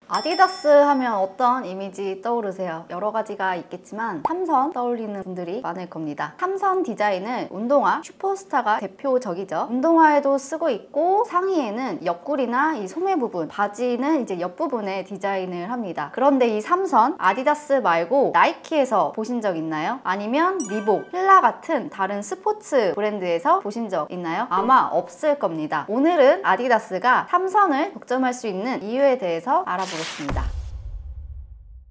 아디다스 하면 어떤 이미지 떠오르세요? 여러 가지가 있겠지만 삼선 떠올리는 분들이 많을 겁니다. 삼선 디자인은 운동화, 슈퍼스타가 대표적이죠. 운동화에도 쓰고 있고 상의에는 옆구리나 이 소매 부분, 바지는 이제 옆부분에 디자인을 합니다. 그런데 이 삼선, 아디다스 말고 나이키에서 보신 적 있나요? 아니면 리복, 필라 같은 다른 스포츠 브랜드에서 보신 적 있나요? 아마 없을 겁니다. 오늘은 아디다스가 삼선을 독점할 수 있는 이유에 대해서 알아보겠습니다.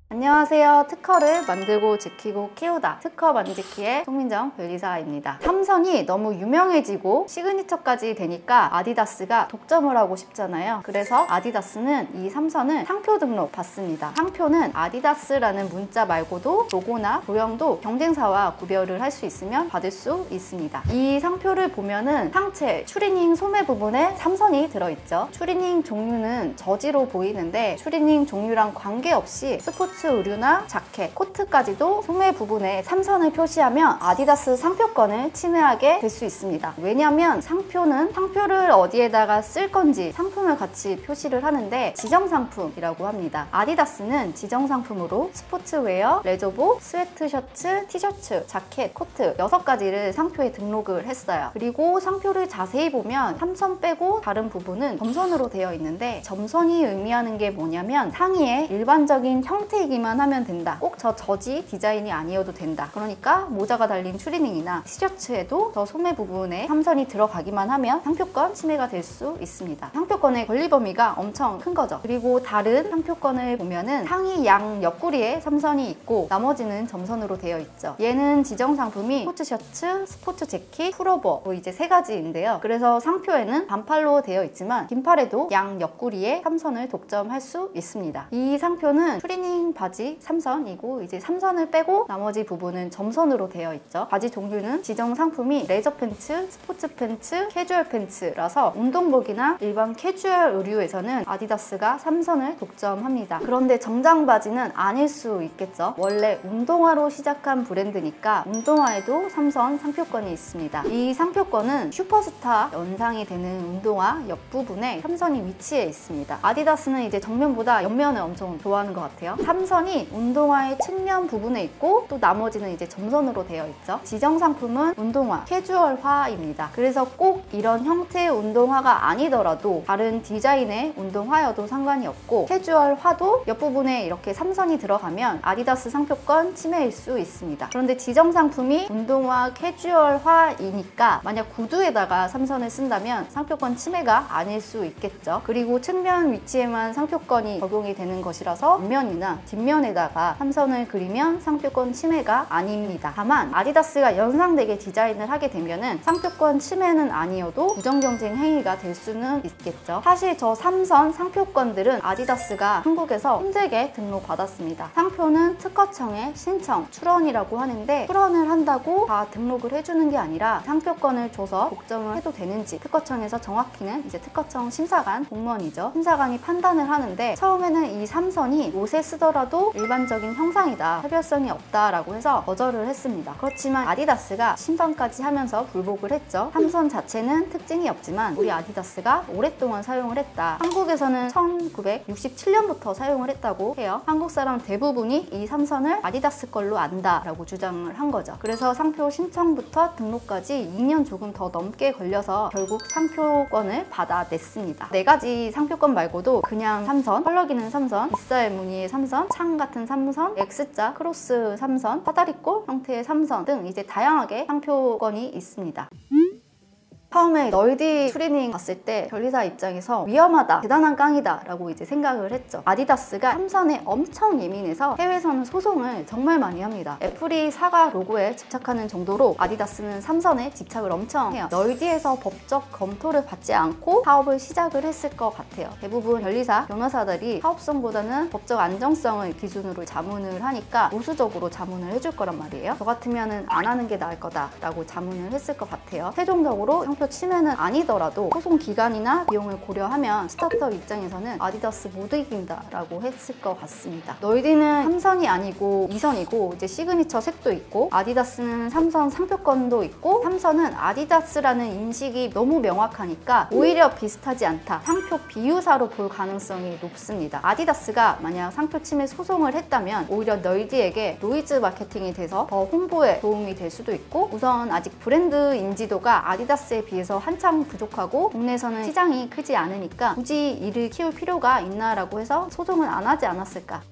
안녕하세요. 특허를 만들고 지키고 키우다 특허 만지키의 송민정 변리사입니다. 삼선이 너무 유명해지고 시그니처까지 되니까 아디다스가 독점을 하고 싶잖아요. 그래서 아디다스는 이 삼선을 상표 등록 받습니다. 상표는 아디다스라는 문자 말고도 로고나 도형도 경쟁사와 구별을 할 수 있으면 받을 수 있습니다. 이 상표를 보면은 상체, 추리닝 소매 부분에 삼선이 들어있죠. 추리닝 종류는 저지로 보이는데 추리닝 종류랑 관계없이 스포츠 의류나 자켓, 코트까지도 소매 부분에 삼선을 표시하면 아디다스 상표권을 침해하게 될 수 있습니다. 왜냐하면 상표를 어디에다가 쓸 건지 상품을 같이 표시를 하는데 지정상품이라고 합니다. 아디다스는 지정상품으로 스포츠웨어, 레저복, 스웨트셔츠, 티셔츠, 자켓, 코트 6가지를 상표에 등록을 했어요. 그리고 상표를 자세히 보면 삼선 빼고 다른 부분은 점선으로 되어 있는데 점선이 의미하는 게 뭐냐면 상의의 일반적인 형태이기만 하면 된다. 꼭 저지 디자인이 아니어도 된다. 그러니까 모자가 달린 추리닝이나 티셔츠에도 저 소매 부분에 삼선이 들어가기만 하면 상표권 침해가 될 수 있습니다. 상표권의 권리 범위가 엄청 큰 거죠. 그리고 다른 상표권을 보면은 상의 양 옆구리에 삼선이 있고 나머지는 점선으로 되어 있죠. 얘는 지정상품이 스포츠 셔츠, 스포츠 재킷, 풀오버 이제 3가지인데요. 그래서 상표에는 반팔로 되어 있지만 긴팔에도 양 옆구리에 삼선을 독점할 수 있습니다. 이 상표는 추리닝 바지 삼선이고 이제 삼선을 빼고 나머지 부분은 점선으로 되어 있죠. 바지 종류는 지정 상품이 레저 팬츠, 스포츠 팬츠, 캐주얼 팬츠라서 운동복이나 일반 캐주얼 의류에서는 아디다스가 삼선을 독점합니다. 그런데 정장 바지는 아닐 수 있겠죠. 원래 운동화로 시작한 브랜드니까 운동화에도 삼선 상표권이 있습니다. 이 상표권은 슈퍼스타 연상이 되는 운동화 옆부분에 삼선이 위치해 있습니다. 아디다스는 이제 정면보다 옆면을 엄청 좋아하는 것 같아요. 삼선이 운동화의 측면 부분에 있고 또 나머지는 이제 점선으로 되어 있죠. 지정 상품은 운동화, 캐주얼화입니다. 그래서 꼭 이런 형태의 운동화가 아니더라도 다른 디자인의 운동화여도 상관이 없고 캐주얼화도 옆부분에 이렇게 삼선이 들어가면 아디다스 상표권 침해일 수 있습니다. 그런데 지정 상품이 운동화, 캐주얼화이니까 만약 구두에다가 삼선을 쓴다면 상표권 침해가 아닐 수 있겠죠. 그리고 측면 위치에만 상표권이 적용이 되는 것이라서 앞면이나 뒷면에다가 삼선을 그리면 상표권 침해가 아닙니다. 다만 아디다스가 연상되게 디자인을 하게 되면은 상표권 침해는 아니어도 부정경쟁 행위가 될 수는 있겠죠. 사실 저 삼선 상표권들은 아디다스가 한국에서 힘들게 등록받았습니다. 상표는 특허청에 신청, 출원이라고 하는데 출원을 한다고 다 등록을 해주는 게 아니라 상표권을 줘서 독점을 해도 되는지 특허청에서 정확히는 이제 특허청 심사관 공무원이죠. 심사관이 판단을 하는데 처음에는 이 삼선이 옷에 쓰더라도 일반적인 형상이다, 차별성이 없다라고 해서 거절을 했습니다. 그렇지만 아디다스가 심판까지 하면서 불복을 했죠. 삼선 자체는 특징이 없지만 우리 아디다스가 오랫동안 사용을 했다. 한국에서는 1967년부터 사용을 했다고 해요. 한국 사람 대부분이 이 삼선을 아디다스 걸로 안다라고 주장을 한 거죠. 그래서 상표 신청부터 등록까지 2년 조금 더 넘게 걸려서 결국 상표권을 받아냈습니다. 4가지 상표권 말고도 그냥 삼선, 펄럭이는 삼선, 빗살 무늬의 삼선, 창 같은 삼선, X자, 크로스 삼선, 사다리꼴 형태의 삼선 등 이제 다양하게 상표권이 있습니다. 처음에 널디 추리닝 봤을 때 변리사 입장에서 위험하다, 대단한 깡이다 라고 이제 생각을 했죠. 아디다스가 삼선에 엄청 예민해서 해외에서는 소송을 정말 많이 합니다. 애플이 사과 로고에 집착하는 정도로 아디다스는 삼선에 집착을 엄청 해요. 널디에서 법적 검토를 받지 않고 사업을 시작을 했을 것 같아요. 대부분 변리사, 변호사들이 사업성보다는 법적 안정성을 기준으로 자문을 하니까 보수적으로 자문을 해줄 거란 말이에요. 저 같으면 안 하는 게 나을 거다 라고 자문을 했을 것 같아요. 최종적으로 상표 상표 침해는 아니더라도 소송 기간이나 비용을 고려하면 스타트업 입장에서는 아디다스 못 이긴다라고 했을 것 같습니다. 너희들은 3선이 아니고 2선이고 이제 시그니처 색도 있고 아디다스는 3선 상표권도 있고 3선은 아디다스라는 인식이 너무 명확하니까 오히려 비슷하지 않다. 상표 비유사로 볼 가능성이 높습니다. 아디다스가 만약 상표 침해 소송을 했다면 오히려 너희들에게 노이즈 마케팅이 돼서 더 홍보에 도움이 될 수도 있고 우선 아직 브랜드 인지도가 아디다스에 비해서 한참 부족하고 국내에서는 시장이 크지 않으니까 굳이 이를 키울 필요가 있나라고 해서 소송을 안 하지 않았을까.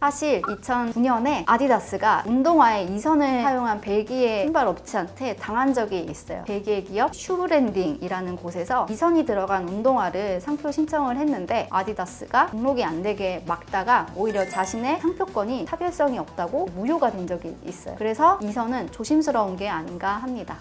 사실 2009년에 아디다스가 운동화에 2선을 사용한 벨기에 신발 업체한테 당한 적이 있어요. 벨기에 기업 슈브랜딩이라는 곳에서 2선이 들어간 운동화를 상표 신청을 했는데 아디다스가 등록이 안 되게 막다가 오히려 자신의 상표권이 차별성이 없다고 무효가 된 적이 있어요. 그래서 2선은 조심스러운 게 아닌가 합니다.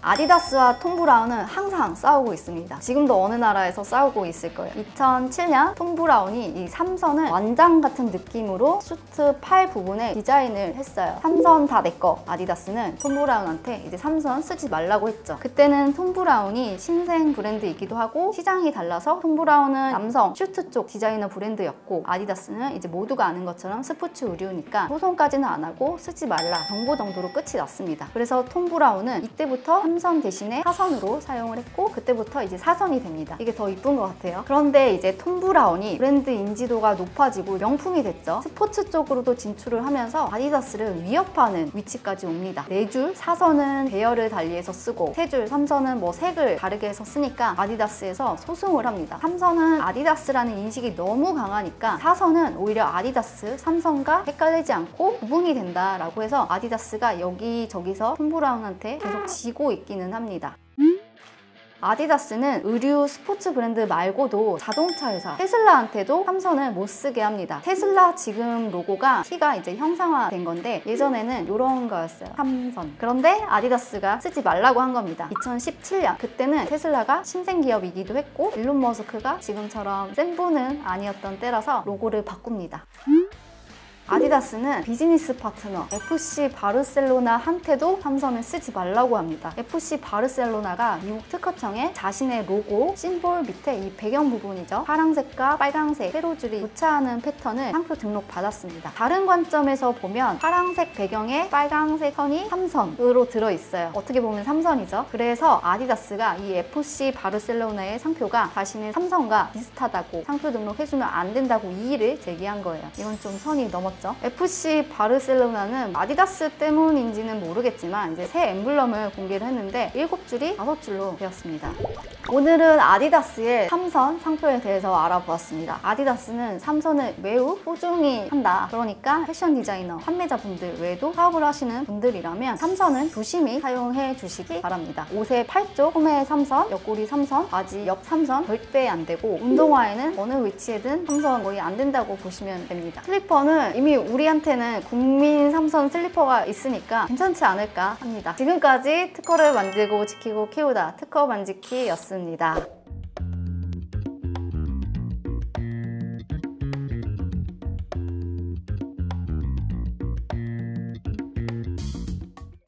아디다스와 톰 브라운은 항상 싸우고 있습니다. 지금도 어느 나라에서 싸우고 있을 거예요. 2007년 톰 브라운이 이 3선을 완장 같은 느낌으로 슈트 팔 부분에 디자인을 했어요. 3선 다 내 거. 아디다스는 톰 브라운한테 이제 3선 쓰지 말라고 했죠. 그때는 톰 브라운이 신생 브랜드이기도 하고 시장이 달라서 톰 브라운은 남성 슈트 쪽 디자이너 브랜드였고 아디다스는 이제 모두가 아는 것처럼 스포츠 의류니까 소송까지는 안 하고 쓰지 말라 경고 정도로 끝이 났습니다. 그래서 톰 브라운은 이때부터 3선 대신에 4선으로 사용을 했고 그때부터 이제 4선이 됩니다. 이게 더 이쁜 것 같아요. 그런데 이제 톰 브라운이 브랜드 인지도가 높아지고 명품이 됐죠. 스포츠 쪽으로도 진출을 하면서 아디다스를 위협하는 위치까지 옵니다. 4줄 4선은 배열을 달리해서 쓰고 3줄 3선은 뭐 색을 다르게 해서 쓰니까 아디다스에서 소송을 합니다. 3선은 아디다스라는 인식이 너무 강하니까 4선은 오히려 아디다스 3선과 헷갈리지 않고 구분이 된다라고 해서 아디다스가 여기저기서 톰 브라운한테 계속 지고 있기는 합니다. 아디다스는 의류 스포츠 브랜드 말고도 자동차 회사 테슬라한테도 3선을 못 쓰게 합니다. 테슬라 지금 로고가 T가 이제 형상화된 건데 예전에는 이런 거였어요. 3선. 그런데 아디다스가 쓰지 말라고 한 겁니다. 2017년. 그때는 테슬라가 신생 기업이기도 했고 일론 머스크가 지금처럼 센 분은 아니었던 때라서 로고를 바꿉니다. 아디다스는 비즈니스 파트너 FC 바르셀로나한테도 3선을 쓰지 말라고 합니다. FC 바르셀로나가 미국 특허청에 자신의 로고, 심볼 밑에 이 배경 부분이죠. 파란색과 빨간색 세로줄이 교차하는 패턴을 상표 등록 받았습니다. 다른 관점에서 보면 파란색 배경에 빨간색 선이 3선으로 들어있어요. 어떻게 보면 3선이죠. 그래서 아디다스가 이 FC 바르셀로나의 상표가 자신의 3선과 비슷하다고 상표 등록해주면 안 된다고 이의를 제기한 거예요. 이건 좀 선이 넘었죠. FC 바르셀로나는 아디다스 때문인지는 모르겠지만 이제 새 엠블럼을 공개를 했는데 7줄이 5줄로 되었습니다. 오늘은 아디다스의 3선 상표에 대해서 알아보았습니다. 아디다스는 3선을 매우 소중히 한다. 그러니까 패션 디자이너, 판매자분들 외에도 사업을 하시는 분들이라면 3선은 조심히 사용해 주시기 바랍니다. 옷의 팔 쪽 소매 3선, 옆구리 3선, 바지 옆 3선 절대 안 되고 운동화에는 어느 위치에든 3선 거의 안 된다고 보시면 됩니다. 슬리퍼는 이미 우리한테는 국민 3선 슬리퍼가 있으니까 괜찮지 않을까 합니다. 지금까지 특허를 만들고 지키고 키우다 특허 만지키였습니다.